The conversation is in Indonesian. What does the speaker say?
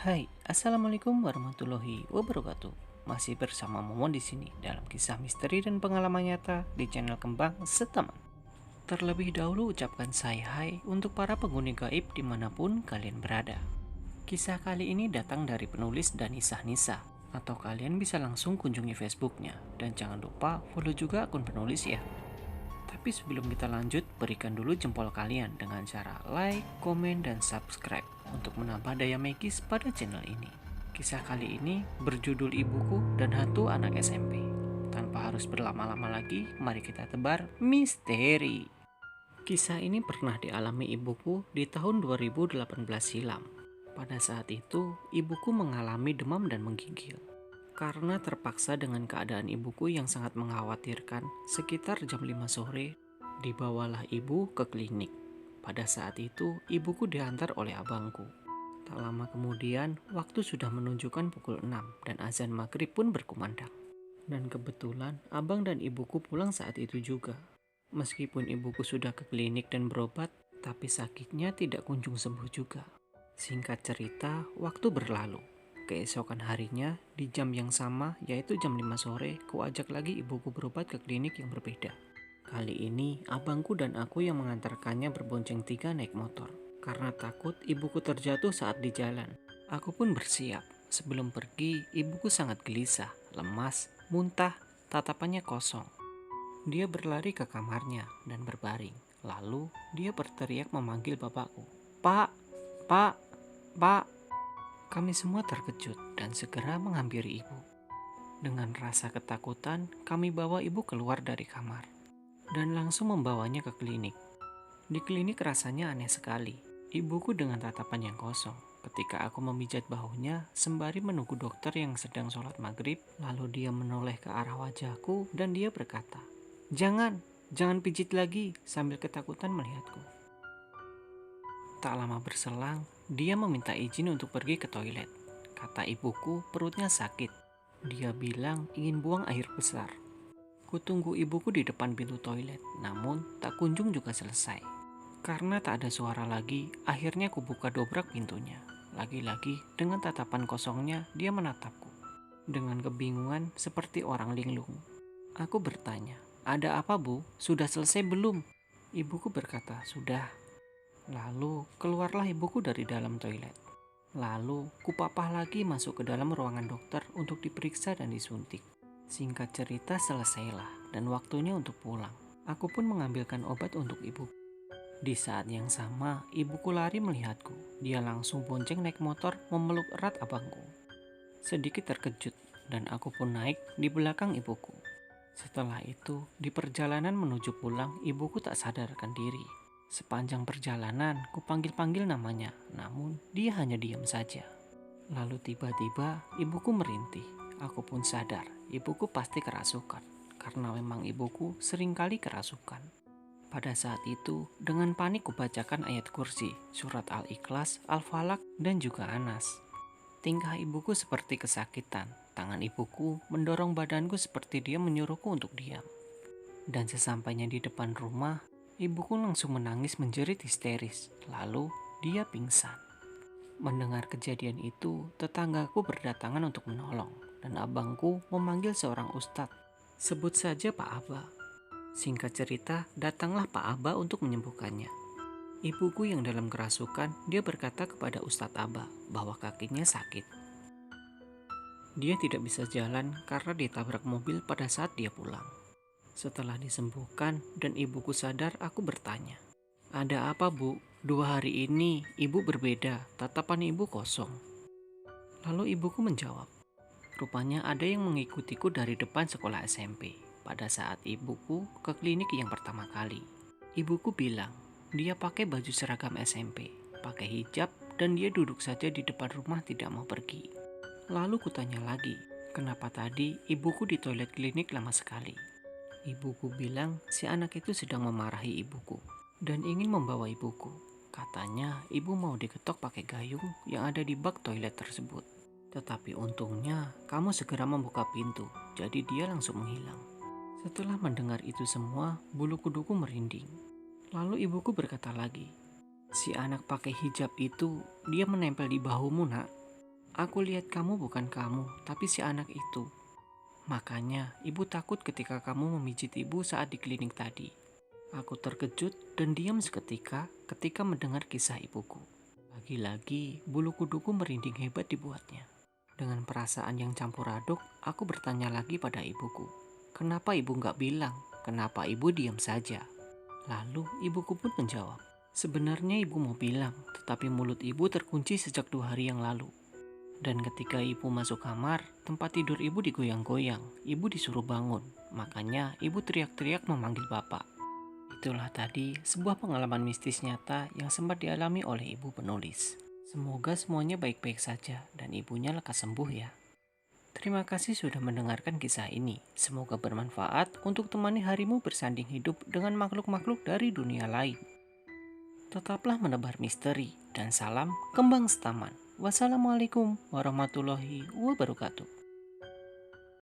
Hai, assalamualaikum warahmatullahi wabarakatuh. Masih bersama Momon di sini dalam kisah misteri dan pengalaman nyata di channel Kembang Setaman. Terlebih dahulu ucapkan hai untuk para penghuni gaib dimanapun kalian berada. Kisah kali ini datang dari penulis Danisah Nisa, atau kalian bisa langsung kunjungi Facebooknya dan jangan lupa follow juga akun penulis ya. Tapi sebelum kita lanjut, berikan dulu jempol kalian dengan cara like, komen, dan subscribe untuk menambah daya magis pada channel ini. Kisah kali ini berjudul Ibuku dan Hantu Anak SMP. Tanpa harus berlama-lama lagi, mari kita tebar misteri. Kisah ini pernah dialami ibuku di tahun 2018 silam. Pada saat itu, ibuku mengalami demam dan menggigil. Karena terpaksa dengan keadaan ibuku yang sangat mengkhawatirkan, sekitar jam 5 sore, dibawalah ibu ke klinik. Pada saat itu, ibuku diantar oleh abangku. Tak lama kemudian, waktu sudah menunjukkan pukul 6 dan azan maghrib pun berkumandang. Dan kebetulan, abang dan ibuku pulang saat itu juga. Meskipun ibuku sudah ke klinik dan berobat, tapi sakitnya tidak kunjung sembuh juga. Singkat cerita, waktu berlalu. Keesokan harinya, di jam yang sama, yaitu jam 5 sore, kuajak lagi ibuku berobat ke klinik yang berbeda. Kali ini, abangku dan aku yang mengantarkannya berbonceng 3 naik motor. Karena takut ibuku terjatuh saat di jalan. Aku pun bersiap. Sebelum pergi, ibuku sangat gelisah, lemas, muntah, tatapannya kosong. Dia berlari ke kamarnya dan berbaring. Lalu, dia berteriak memanggil bapakku. Pak, Pak, Pak. Kami semua terkejut dan segera menghampiri ibu. Dengan rasa ketakutan, kami bawa ibu keluar dari kamar dan langsung membawanya ke klinik. Di klinik rasanya aneh sekali. Ibuku dengan tatapan yang kosong. Ketika aku memijat bahunya sembari menunggu dokter yang sedang sholat maghrib, lalu dia menoleh ke arah wajahku dan dia berkata, jangan pijit lagi, sambil ketakutan melihatku. Tak lama berselang, dia meminta izin untuk pergi ke toilet. Kata ibuku, perutnya sakit. Dia bilang ingin buang air besar. Kutunggu ibuku di depan pintu toilet, namun tak kunjung juga selesai. Karena tak ada suara lagi, akhirnya kubuka dobrak pintunya. Lagi-lagi, dengan tatapan kosongnya, dia menatapku. Dengan kebingungan seperti orang linglung. Aku bertanya, ada apa bu? Sudah selesai belum? Ibuku berkata, sudah. Lalu keluarlah ibuku dari dalam toilet. Lalu kupapah lagi masuk ke dalam ruangan dokter untuk diperiksa dan disuntik. Singkat cerita selesailah dan waktunya untuk pulang. Aku pun mengambilkan obat untuk ibu. Di saat yang sama, ibuku lari melihatku. Dia langsung bonceng naik motor memeluk erat abangku. Sedikit terkejut dan aku pun naik di belakang ibuku. Setelah itu, di perjalanan menuju pulang, ibuku tak sadarkan diri. Sepanjang perjalanan, kupanggil-panggil namanya, namun dia hanya diam saja. Lalu tiba-tiba, ibuku merintih. Aku pun sadar, ibuku pasti kerasukan, karena memang ibuku seringkali kerasukan. Pada saat itu, dengan panik kubacakan ayat kursi, surat Al-Ikhlas, Al-Falak, dan juga Anas. Tingkah ibuku seperti kesakitan. Tangan ibuku mendorong badanku seperti dia menyuruhku untuk diam. Dan sesampainya di depan rumah, ibuku langsung menangis menjerit histeris. Lalu dia pingsan. Mendengar kejadian itu, tetanggaku berdatangan untuk menolong. Dan abangku memanggil seorang ustadz. Sebut saja Pak Aba. Singkat cerita, datanglah Pak Aba untuk menyembuhkannya. Ibuku yang dalam kerasukan, dia berkata kepada Ustadz Aba bahwa kakinya sakit. Dia tidak bisa jalan karena ditabrak mobil pada saat dia pulang. Setelah disembuhkan dan ibuku sadar, aku bertanya, ada apa bu? 2 hari ini ibu berbeda, tatapan ibu kosong. Lalu ibuku menjawab, rupanya ada yang mengikutiku dari depan sekolah SMP pada saat ibuku ke klinik yang pertama kali. Ibuku bilang, dia pakai baju seragam SMP, pakai hijab, dan dia duduk saja di depan rumah tidak mau pergi. Lalu kutanya lagi, kenapa tadi ibuku di toilet klinik lama sekali? Ibuku bilang si anak itu sedang memarahi ibuku dan ingin membawa ibuku. Katanya ibu mau diketok pakai gayung yang ada di bak toilet tersebut. Tetapi untungnya kamu segera membuka pintu, jadi dia langsung menghilang. Setelah mendengar itu semua, bulu kuduku merinding. Lalu ibuku berkata lagi, si anak pakai hijab itu dia menempel di bahumu nak. Aku lihat kamu bukan kamu, tapi si anak itu. Makanya ibu takut ketika kamu memijit ibu saat di klinik tadi. Aku terkejut dan diam seketika ketika mendengar kisah ibuku. Lagi-lagi bulu kuduku merinding hebat dibuatnya. Dengan perasaan yang campur aduk, aku bertanya lagi pada ibuku. Kenapa ibu nggak bilang? Kenapa ibu diam saja? Lalu ibuku pun menjawab. Sebenarnya ibu mau bilang, tetapi mulut ibu terkunci sejak 2 hari yang lalu. Dan ketika ibu masuk kamar, tempat tidur ibu digoyang-goyang. Ibu disuruh bangun, makanya ibu teriak-teriak memanggil bapak. Itulah tadi sebuah pengalaman mistis nyata yang sempat dialami oleh ibu penulis. Semoga semuanya baik-baik saja dan ibunya lekas sembuh ya. Terima kasih sudah mendengarkan kisah ini. Semoga bermanfaat untuk temani harimu bersanding hidup dengan makhluk-makhluk dari dunia lain. Tetaplah menebar misteri dan salam kembang setaman. Wassalamualaikum warahmatullahi wabarakatuh.